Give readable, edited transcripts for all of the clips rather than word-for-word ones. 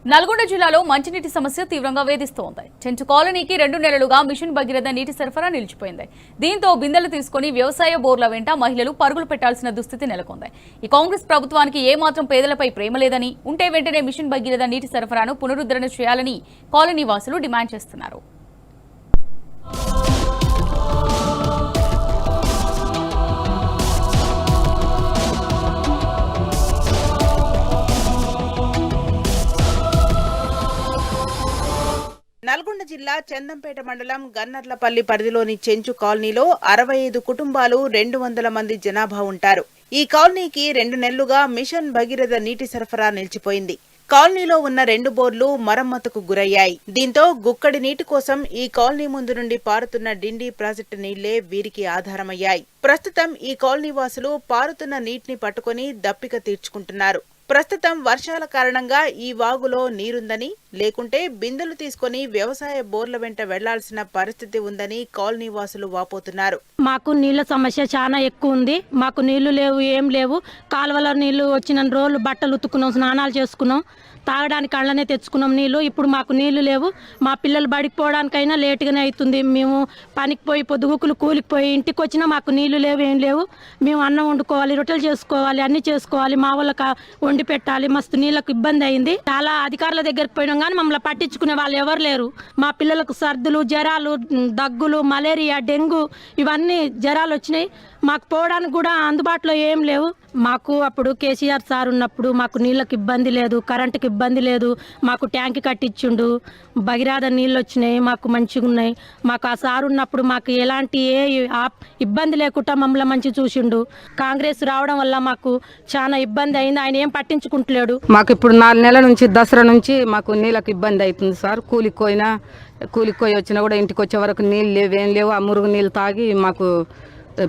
నల్గొండ జిల్లాలో మంచినీటి సమస్య తీవ్రంగా వేధిస్తోంది. చెంచు కాలనీకి 2 నెలలుగా మిషన్ భగీరథ నీటి సరఫరా నిలిచిపోయింది. దీంతో బిందెలు తీసుకుని వ్యవసాయ బోర్ల వెంట మహిళలు పరుగులు పెట్టాల్సిన దుస్థితి నెలకొంది. ఈ కాంగ్రెస్ ప్రభుత్వానికి ఏమాత్రం పేదలపై ప్రేమ లేదని, ఉంటే వెంటనే మిషన్ భగీరథ నీటి సరఫరాను పునరుద్ధరణ చేయాలని కాలనీ వాసులు డిమాండ్ చేస్తున్నారు. నల్గొండ జిల్లా చందంపేట మండలం గన్నర్లపల్లి పరిధిలోని చెంచు కాలనీలో 65 కుటుంబాలు 200 మంది జనాభా ఉంటారు. ఈ కాలనీకి 2 నెలలుగా మిషన్ భగీరథ నీటి సరఫరా నిలిచిపోయింది. కాలనీలో ఉన్న 2 బోర్లు మరమ్మతుకు గురయ్యాయి. దీంతో గుక్కడి నీటి కోసం ఈ కాలనీ ముందు నుండి పారుతున్న డిండి ప్రాజెక్టు నీళ్లే వీరికి ఆధారమయ్యాయి. ప్రస్తుతం ఈ కాలనీ వాసులు పారుతున్న నీటిని పట్టుకుని దప్పిక తీర్చుకుంటున్నారు. ప్రస్తుతం వర్షాల కారణంగా ఈ వాగులో నీరుందని, లేకుంటే బిందెలు తీసుకుని వ్యవసాయ బోర్ల వెంట వెళ్లాల్సిన పరిస్థితి ఉందని కాలనీ వాసులు వాపోతున్నారు. మాకు నీళ్ల సమస్య చాలా ఎక్కువ ఉంది. మాకు నీళ్లు లేవు, ఏం లేవు. కాలువలో నీళ్లు వచ్చిన రోజులు బట్టలు ఉతుకున్నాం, స్నానాలు చేసుకున్నాం, తాగడానికి అళ్ళనే తెచ్చుకున్నాం నీళ్లు. ఇప్పుడు మాకు నీళ్లు లేవు. మా పిల్లలు బడికి పోవడానికైనా లేటుగానే అవుతుంది. మేము పనికి పోయి పొద్దుగుకులు కూలికి పోయి ఇంటికి వచ్చినా మాకు నీళ్లు లేవు, ఏం లేవు. మేము అన్నం వండుకోవాలి, రొట్టెలు చేసుకోవాలి, అన్ని చేసుకోవాలి. మా వాళ్ళకి వండి పెట్టాలి. మస్తు నీళ్లకు ఇబ్బంది అయింది. చాలా అధికారుల దగ్గరికి పోయినాం కానీ మమ్మల్ని పట్టించుకునే వాళ్ళు ఎవరు లేరు. మా పిల్లలకు సర్దులు, జ్వరాలు, దగ్గులు, మలేరియా, డెంగ్యూ ఇవన్నీ జ్వరాలు వచ్చినాయి. మాకు పోవడానికి కూడా అందుబాటులో ఏం లేవు. మాకు అప్పుడు కేసీఆర్ సార్ ఉన్నప్పుడు మాకు నీళ్ళకి ఇబ్బంది లేదు, కరెంటుకి ఇబ్బంది లేదు. మాకు ట్యాంక్ కట్టించుండు, భగీరథ నీళ్ళు వచ్చినాయి, మాకు మంచిగా ఉన్నాయి. మాకు ఆ సార్ ఉన్నప్పుడు మాకు ఎలాంటి ఇబ్బంది లేకుండా మమ్మల్ని మంచి చూసిండు. కాంగ్రెస్ రావడం వల్ల మాకు చాలా ఇబ్బంది అయింది. ఆయన ఏం పట్టించుకుంటలేడు. మాకు ఇప్పుడు 4 నెలల నుంచి దసరా నుంచి మాకు నీళ్ళకి ఇబ్బంది అవుతుంది సార్. కూలికి పోయి వచ్చినా కూడా ఇంటికి వచ్చే వరకు నీళ్ళు లేవు, ఏం లేవు. ఆ మురుగు నీళ్ళు తాగి మాకు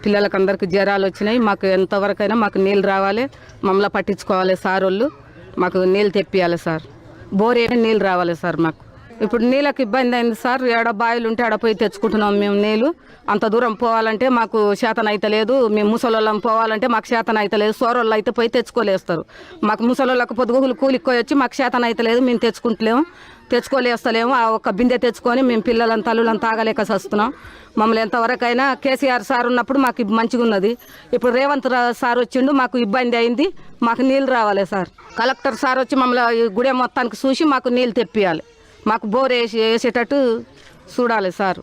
పిల్లలకు అందరికి జ్వరాలు వచ్చినాయి. మాకు ఎంతవరకైనా మాకు నీళ్ళు రావాలి, మమ్మల్ని పట్టించుకోవాలి సార్ వాళ్ళు. మాకు నీళ్ళు తెప్పియాలి సార్. బోర్ ఏమి నీళ్ళు రావాలి సార్. మాకు ఇప్పుడు నీళ్ళకి ఇబ్బంది అయింది సార్. ఏడ బావిలు ఉంటే ఆడ పోయి తెచ్చుకుంటున్నాం మేము నీళ్ళు. అంత దూరం పోవాలంటే మాకు చేతన అయితే లేదు. మేము ముసలోళ్ళం పోవాలంటే మాకు చేతన అయితే లేదు. సోరోళ్ళు అయితే పోయి తెచ్చుకోలేస్తారు. మాకు ముసలోళ్ళకు పొద్దుగులు కూలికి పోయి వచ్చి మాకు చేతన అయితే లేదు, మేము తెచ్చుకోలేస్తలేము. ఆ ఒక్క బిందె తెచ్చుకొని మేము పిల్లలను తల్లులను తాగలేక వస్తున్నాం. మమ్మల్ని ఎంతవరకైనా కేసీఆర్ సార్ ఉన్నప్పుడు మాకు మంచిగా ఉన్నది. ఇప్పుడు రేవంత్ సార్ వచ్చిండు, మాకు ఇబ్బంది అయింది. మాకు నీళ్ళు రావాలి సార్. కలెక్టర్ సార్ వచ్చి మమ్మల్ని గుడి మొత్తానికి చూసి మాకు నీళ్ళు తెప్పియాలి. మాకు బోర్ వేసేటట్టు చూడాలి సార్.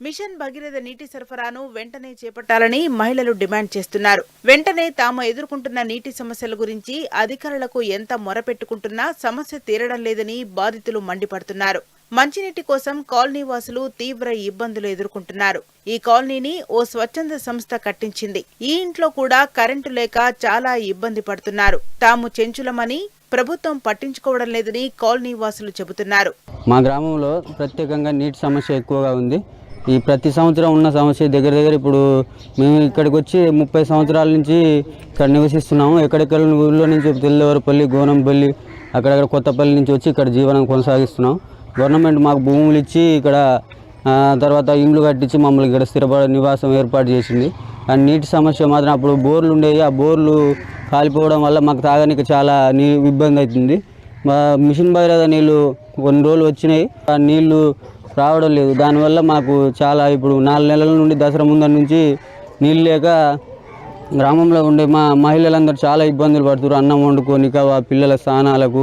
మిషన్ భగీరథ నీటి సరఫరాను వెంటనే చేపట్టాలని మహిళలు డిమాండ్ చేస్తున్నారు. వెంటనే తాము ఎదుర్కొంటున్న నీటి సమస్యల గురించి అధికారులకు ఎంత మొరపెట్టుకుంటున్నా సమస్య తీరడం లేదని బాధితులు మండిపడుతున్నారు. మంచినీటి కోసం కాలనీ వాసులు తీవ్ర ఇబ్బందులు ఎదుర్కొంటున్నారు. ఈ కాలనీని ఓ స్వచ్ఛంద సంస్థ కట్టించింది. ఈ ఇంట్లో కూడా కరెంటు లేక చాలా ఇబ్బంది పడుతున్నారు. తాము చెంచులమని ప్రభుత్వం పట్టించుకోవడం లేదని కాలనీ వాసులు చెబుతున్నారు. మా గ్రామంలో ప్రత్యేకంగా నీటి సమస్య ఎక్కువగా ఉంది. ఈ ప్రతి సంవత్సరం ఉన్న సమస్య దగ్గర ఇప్పుడు మేము ఇక్కడికి వచ్చి 30 సంవత్సరాల నుంచి ఇక్కడ నివసిస్తున్నాము. ఎక్కడెక్కడ ఊళ్ళో నుంచి తెల్లవరపల్లి, గోనంపల్లి, అక్కడక్కడ కొత్తపల్లి నుంచి వచ్చి ఇక్కడ జీవనం కొనసాగిస్తున్నాం. గవర్నమెంట్ మాకు భూములు ఇచ్చి ఇక్కడ తర్వాత ఇండ్లు కట్టించి మమ్మల్ని ఇక్కడ స్థిరపడ నివాసం ఏర్పాటు చేసింది. ఆ నీటి సమస్య మాత్రం అప్పుడు బోర్లు ఉండేవి. ఆ బోర్లు కాలిపోవడం వల్ల మాకు తాగడానికి చాలా ఇబ్బంది అవుతుంది. మా మిషన్ భగీరథ నీళ్ళు కొన్ని రోజులు వచ్చినాయి, ఆ నీళ్లు రావడం లేదు. దానివల్ల మాకు చాలా ఇప్పుడు 4 నెలల నుండి దసరా ముందర నుంచి నీళ్ళు లేక గ్రామంలో ఉండే మా మహిళలందరూ చాలా ఇబ్బందులు పడుతున్నారు. అన్నం వండుకోనిక, పిల్లల స్నానాలకు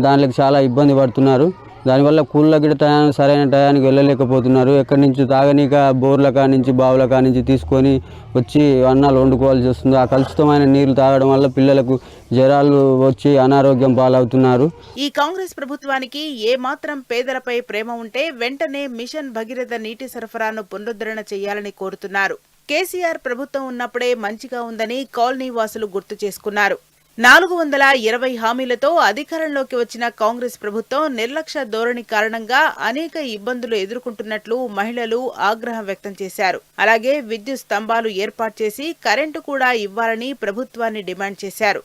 దానికి చాలా ఇబ్బంది పడుతున్నారు. దానివల్ల కూళ్ళ గిడ సరైన టయానికి వెళ్ళలేకపోతున్నారు. ఎక్కడి నుంచి తాగనీక బోర్ల కానించి బావుల కానించి తీసుకొని వచ్చి అన్నాలు వండుకోవాల్సి వస్తుంది. ఆ కలుషితమైన నీళ్లు తాగడం వల్ల పిల్లలకు జ్వరాలు వచ్చి అనారోగ్యం పాలవుతున్నారు. ఈ కాంగ్రెస్ ప్రభుత్వానికి ఏ మాత్రం పేదలపై ప్రేమ ఉంటే వెంటనే మిషన్ భగీరథ నీటి సరఫరాను పునరుద్ధరణ చేయాలని కోరుతున్నారు. కేసీఆర్ ప్రభుత్వం ఉన్నప్పుడే మంచిగా ఉందని కాలనీ వాసులు గుర్తు చేసుకున్నారు. 420 హామీలతో అధికారంలోకి వచ్చిన కాంగ్రెస్ ప్రభుత్వం నిర్లక్ష్య ధోరణి కారణంగా అనేక ఇబ్బందులు ఎదుర్కొంటున్నట్లు మహిళలు ఆగ్రహం వ్యక్తం చేశారు. అలాగే విద్యుత్ స్తంభాలు ఏర్పాటు చేసి కరెంటు కూడా ఇవ్వాలని ప్రభుత్వాన్ని డిమాండ్ చేశారు.